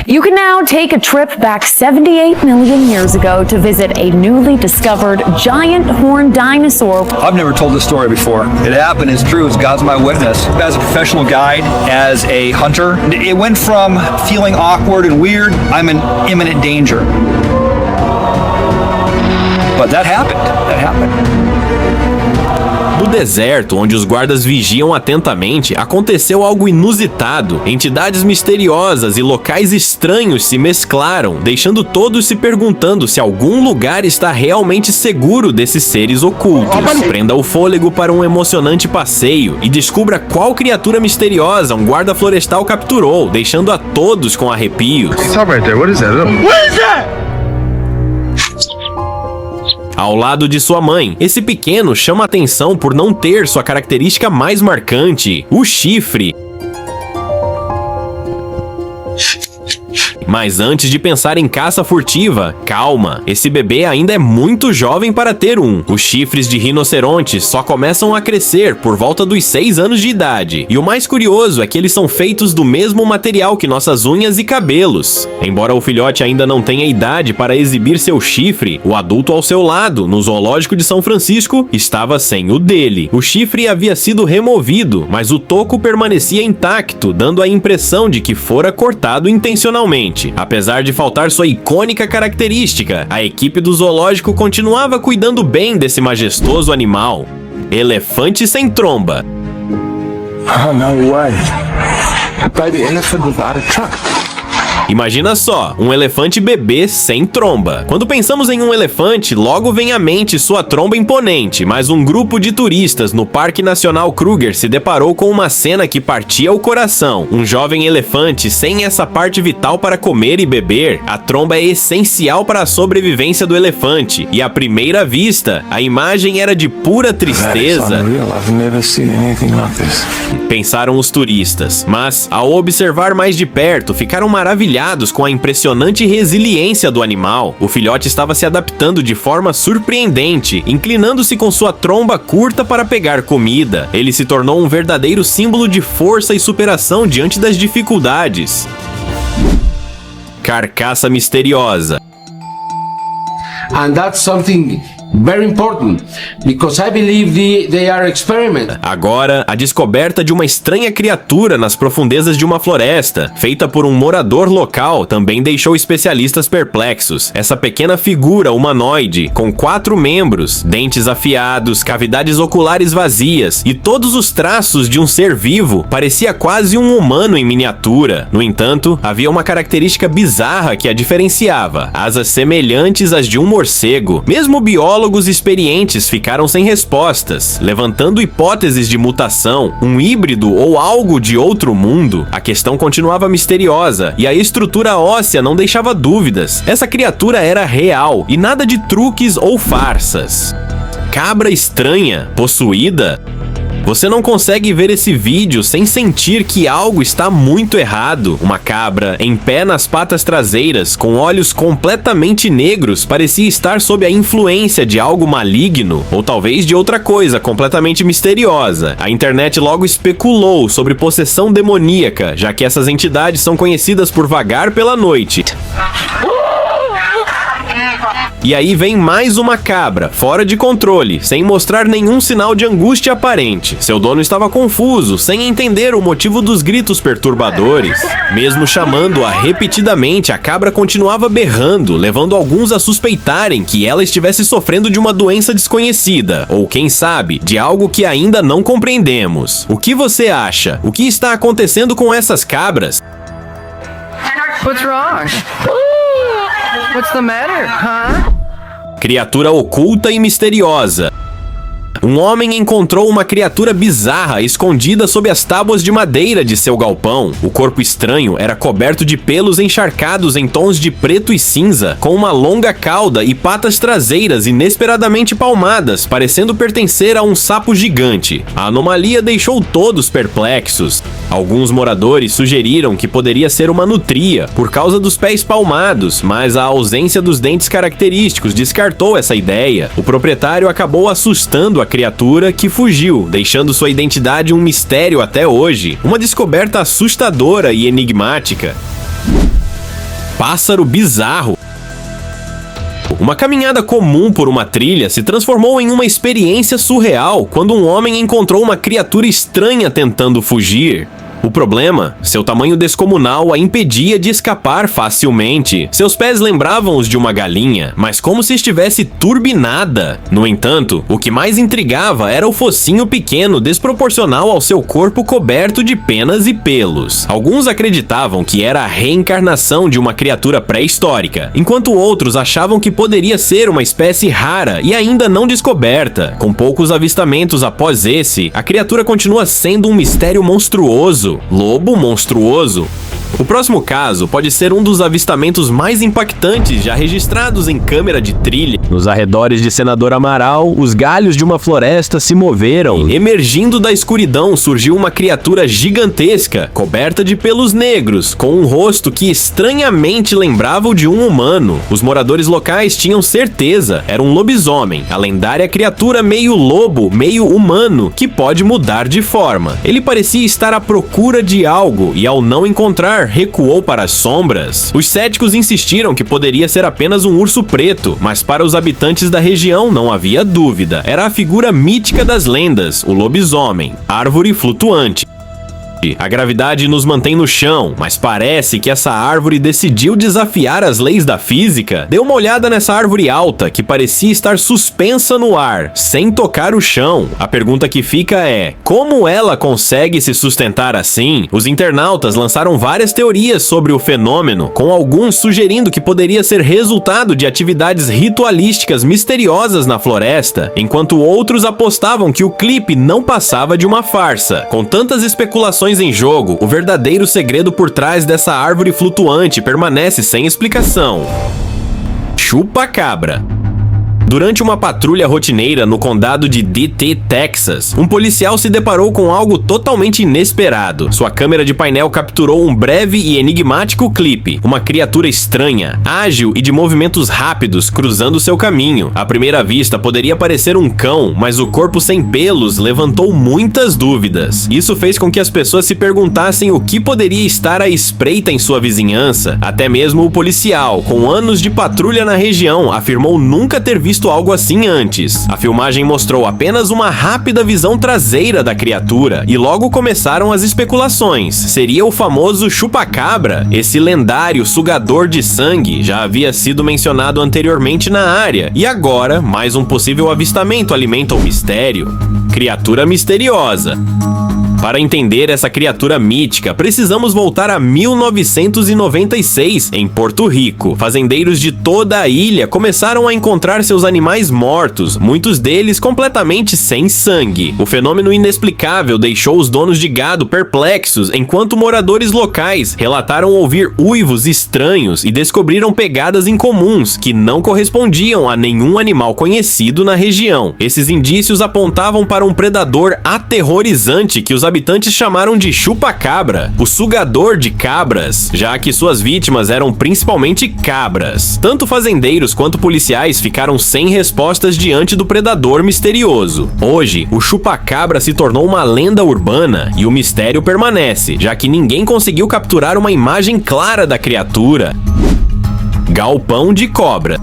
You can now take a trip back 78 million years ago to visit a newly discovered giant horned dinosaur. I've never told this story before. It happened, it's true, it's God's my witness. As a professional guide, as a hunter, it went from feeling awkward and weird, I'm in imminent danger. But that happened. No deserto, onde os guardas vigiam atentamente, aconteceu algo inusitado. Entidades misteriosas e locais estranhos se mesclaram, deixando todos se perguntando se algum lugar está realmente seguro desses seres ocultos. Prenda o fôlego para um emocionante passeio e descubra qual criatura misteriosa um guarda florestal capturou, deixando a todos com arrepios. Ao lado de sua mãe, esse pequeno chama atenção por não ter sua característica mais marcante, o chifre. Mas antes de pensar em caça furtiva, calma, esse bebê ainda é muito jovem para ter um. Os chifres de rinocerontes só começam a crescer por volta dos 6 anos de idade. E o mais curioso é que eles são feitos do mesmo material que nossas unhas e cabelos. Embora o filhote ainda não tenha idade para exibir seu chifre, o adulto ao seu lado, no zoológico de São Francisco, estava sem o dele. O chifre havia sido removido, mas o toco permanecia intacto, dando a impressão de que fora cortado intencionalmente. Apesar de faltar sua icônica característica, a equipe do zoológico continuava cuidando bem desse majestoso animal. Elefante sem tromba. Oh, no way. A baby elephant without a trunk. Imagina só, um elefante bebê sem tromba. Quando pensamos em um elefante, logo vem à mente sua tromba imponente, mas um grupo de turistas no Parque Nacional Kruger se deparou com uma cena que partia o coração. Um jovem elefante sem essa parte vital para comer e beber. A tromba é essencial para a sobrevivência do elefante, e à primeira vista, a imagem era de pura tristeza. Pensaram os turistas, mas ao observar mais de perto, ficaram maravilhados com a impressionante resiliência do animal. O filhote estava se adaptando de forma surpreendente, inclinando-se com sua tromba curta para pegar comida. Ele se tornou um verdadeiro símbolo de força e superação diante das dificuldades. Carcaça misteriosa. And that's something very important, because I believe they are experiment. Agora, a descoberta de uma estranha criatura nas profundezas de uma floresta, feita por um morador local, também deixou especialistas perplexos. Essa pequena figura humanoide, com 4 membros, dentes afiados, cavidades oculares vazias e todos os traços de um ser vivo, parecia quase um humano em miniatura. No entanto, havia uma característica bizarra que a diferenciava: asas semelhantes às de um morcego. Mesmo biólogos experientes ficaram sem respostas, levantando hipóteses de mutação, um híbrido ou algo de outro mundo. A questão continuava misteriosa e a estrutura óssea não deixava dúvidas. Essa criatura era real e nada de truques ou farsas. Cabra estranha, possuída? Você não consegue ver esse vídeo sem sentir que algo está muito errado. Uma cabra, em pé nas patas traseiras, com olhos completamente negros, parecia estar sob a influência de algo maligno, ou talvez de outra coisa completamente misteriosa. A internet logo especulou sobre possessão demoníaca, já que essas entidades são conhecidas por vagar pela noite. E aí vem mais uma cabra, fora de controle, sem mostrar nenhum sinal de angústia aparente. Seu dono estava confuso, sem entender o motivo dos gritos perturbadores. Mesmo chamando-a repetidamente, a cabra continuava berrando, levando alguns a suspeitarem que ela estivesse sofrendo de uma doença desconhecida, ou quem sabe, de algo que ainda não compreendemos. O que você acha? O que está acontecendo com essas cabras? What's wrong? What's the matter, huh? Criatura oculta e misteriosa. Um homem encontrou uma criatura bizarra escondida sob as tábuas de madeira de seu galpão. O corpo estranho era coberto de pelos encharcados em tons de preto e cinza, com uma longa cauda e patas traseiras inesperadamente palmadas, parecendo pertencer a um sapo gigante. A anomalia deixou todos perplexos. Alguns moradores sugeriram que poderia ser uma nutria, por causa dos pés palmados, mas a ausência dos dentes característicos descartou essa ideia. O proprietário acabou assustando a criatura, que fugiu, deixando sua identidade um mistério até hoje. Uma descoberta assustadora e enigmática. pássaro bizarro. Uma caminhada comum por uma trilha se transformou em uma experiência surreal quando um homem encontrou uma criatura estranha tentando fugir. O problema, seu tamanho descomunal a impedia de escapar facilmente. Seus pés lembravam os de uma galinha, mas como se estivesse turbinada. No entanto, o que mais intrigava era o focinho pequeno desproporcional ao seu corpo coberto de penas e pelos. Alguns acreditavam que era a reencarnação de uma criatura pré-histórica, enquanto outros achavam que poderia ser uma espécie rara e ainda não descoberta. Com poucos avistamentos após esse, a criatura continua sendo um mistério monstruoso. Lobo monstruoso. O próximo caso pode ser um dos avistamentos mais impactantes já registrados em câmera de trilha. Nos arredores de Senador Amaral, os galhos de uma floresta se moveram. Emergindo da escuridão surgiu uma criatura gigantesca, coberta de pelos negros, com um rosto que estranhamente lembrava o de um humano. Os moradores locais tinham certeza, era um lobisomem, a lendária criatura meio lobo, meio humano, que pode mudar de forma. Ele parecia estar à procura de algo e, ao não encontrar, recuou para as sombras. Os céticos insistiram que poderia ser apenas um urso preto, mas para os habitantes da região não havia dúvida. Era a figura mítica das lendas, o lobisomem, árvore flutuante. A gravidade nos mantém no chão, mas parece que essa árvore decidiu desafiar as leis da física. Dê uma olhada nessa árvore alta, que parecia estar suspensa no ar, sem tocar o chão. A pergunta que fica é, como ela consegue se sustentar assim? Os internautas lançaram várias teorias sobre o fenômeno, com alguns sugerindo que poderia ser resultado de atividades ritualísticas misteriosas na floresta, enquanto outros apostavam que o clipe não passava de uma farsa. Com tantas especulações em jogo, o verdadeiro segredo por trás dessa árvore flutuante permanece sem explicação. Chupa-cabra. Durante uma patrulha rotineira no condado de DT, Texas, um policial se deparou com algo totalmente inesperado. Sua câmera de painel capturou um breve e enigmático clipe. Uma criatura estranha, ágil e de movimentos rápidos cruzando seu caminho. À primeira vista poderia parecer um cão, mas o corpo sem pelos levantou muitas dúvidas. Isso fez com que as pessoas se perguntassem o que poderia estar à espreita em sua vizinhança. Até mesmo o policial, com anos de patrulha na região, afirmou nunca ter visto algo assim antes. A filmagem mostrou apenas uma rápida visão traseira da criatura e logo começaram as especulações. Seria o famoso chupa-cabra? Esse lendário sugador de sangue já havia sido mencionado anteriormente na área e agora mais um possível avistamento alimenta o mistério. Criatura misteriosa. Para entender essa criatura mítica, precisamos voltar a 1996, em Porto Rico. Fazendeiros de toda a ilha começaram a encontrar seus animais mortos, muitos deles completamente sem sangue. O fenômeno inexplicável deixou os donos de gado perplexos, enquanto moradores locais relataram ouvir uivos estranhos e descobriram pegadas incomuns que não correspondiam a nenhum animal conhecido na região. Esses indícios apontavam para um predador aterrorizante que os habitantes chamaram de chupa-cabra, o sugador de cabras, já que suas vítimas eram principalmente cabras. Tanto fazendeiros quanto policiais ficaram sem respostas diante do predador misterioso. Hoje, o chupa-cabra se tornou uma lenda urbana e o mistério permanece, já que ninguém conseguiu capturar uma imagem clara da criatura. Galpão de cobra.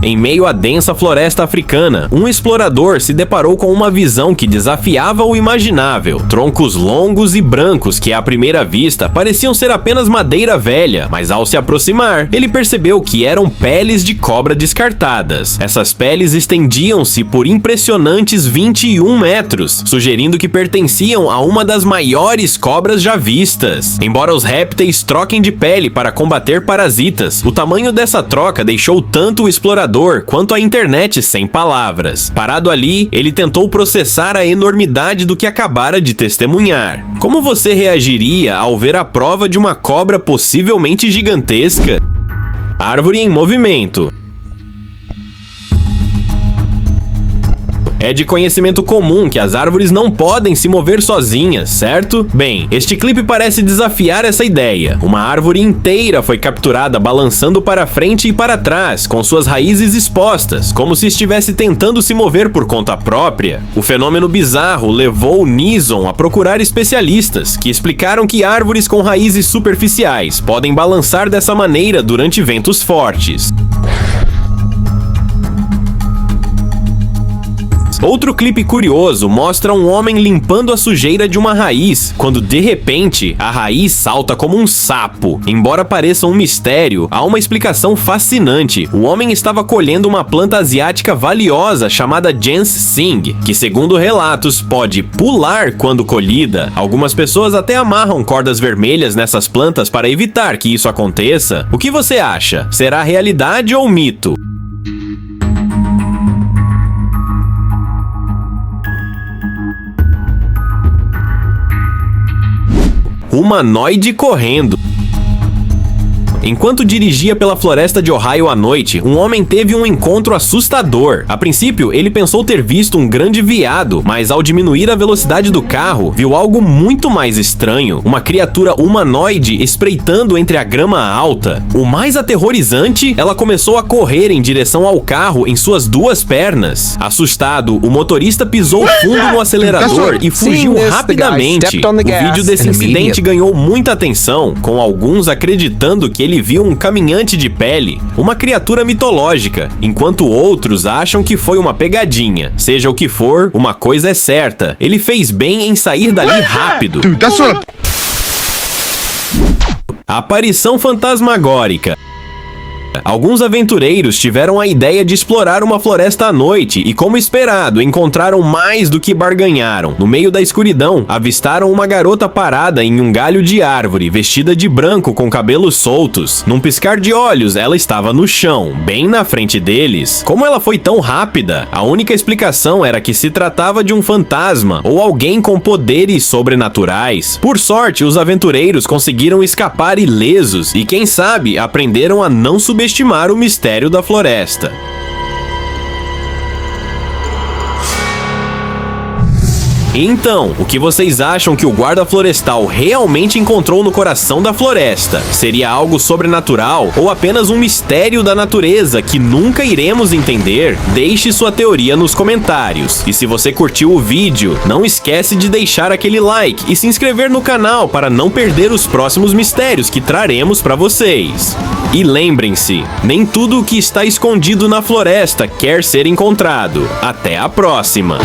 Em meio à densa floresta africana, um explorador se deparou com uma visão que desafiava o imaginável. Troncos longos e brancos que, à primeira vista, pareciam ser apenas madeira velha, mas ao se aproximar, ele percebeu que eram peles de cobra descartadas. Essas peles estendiam-se por impressionantes 21 metros, sugerindo que pertenciam a uma das maiores cobras já vistas. Embora os répteis troquem de pele para combater parasitas, o tamanho dessa troca deixou tanto o explorador quanto a internet sem palavras. Parado ali, ele tentou processar a enormidade do que acabara de testemunhar. Como você reagiria ao ver a prova de uma cobra possivelmente gigantesca? Árvore em movimento. É de conhecimento comum que as árvores não podem se mover sozinhas, certo? Bem, este clipe parece desafiar essa ideia. Uma árvore inteira foi capturada balançando para frente e para trás, com suas raízes expostas, como se estivesse tentando se mover por conta própria. O fenômeno bizarro levou Nison a procurar especialistas, que explicaram que árvores com raízes superficiais podem balançar dessa maneira durante ventos fortes. Outro clipe curioso mostra um homem limpando a sujeira de uma raiz, quando de repente a raiz salta como um sapo. Embora pareça um mistério, há uma explicação fascinante. O homem estava colhendo uma planta asiática valiosa chamada ginseng, que segundo relatos pode pular quando colhida. Algumas pessoas até amarram cordas vermelhas nessas plantas para evitar que isso aconteça. O que você acha? Será realidade ou mito? Humanoide correndo. Enquanto dirigia pela floresta de Ohio à noite, um homem teve um encontro assustador. A princípio, ele pensou ter visto um grande veado, mas ao diminuir a velocidade do carro, viu algo muito mais estranho. Uma criatura humanoide espreitando entre a grama alta. O mais aterrorizante, ela começou a correr em direção ao carro em suas duas pernas. Assustado, o motorista pisou fundo no acelerador e fugiu rapidamente. O vídeo desse incidente ganhou muita atenção, com alguns acreditando que ele viu um caminhante de pele, uma criatura mitológica, enquanto outros acham que foi uma pegadinha. Seja o que for, uma coisa é certa: ele fez bem em sair dali rápido. Aparição fantasmagórica. Alguns aventureiros tiveram a ideia de explorar uma floresta à noite e, como esperado, encontraram mais do que barganharam. No meio da escuridão, avistaram uma garota parada em um galho de árvore, vestida de branco com cabelos soltos. Num piscar de olhos, ela estava no chão, bem na frente deles. Como ela foi tão rápida? A única explicação era que se tratava de um fantasma ou alguém com poderes sobrenaturais. Por sorte, os aventureiros conseguiram escapar ilesos e, quem sabe, aprenderam a não subestimar o mistério da floresta. Então, o que vocês acham que o guarda florestal realmente encontrou no coração da floresta? Seria algo sobrenatural ou apenas um mistério da natureza que nunca iremos entender? Deixe sua teoria nos comentários. E se você curtiu o vídeo, não esquece de deixar aquele like e se inscrever no canal para não perder os próximos mistérios que traremos para vocês. E lembrem-se, nem tudo o que está escondido na floresta quer ser encontrado. Até a próxima!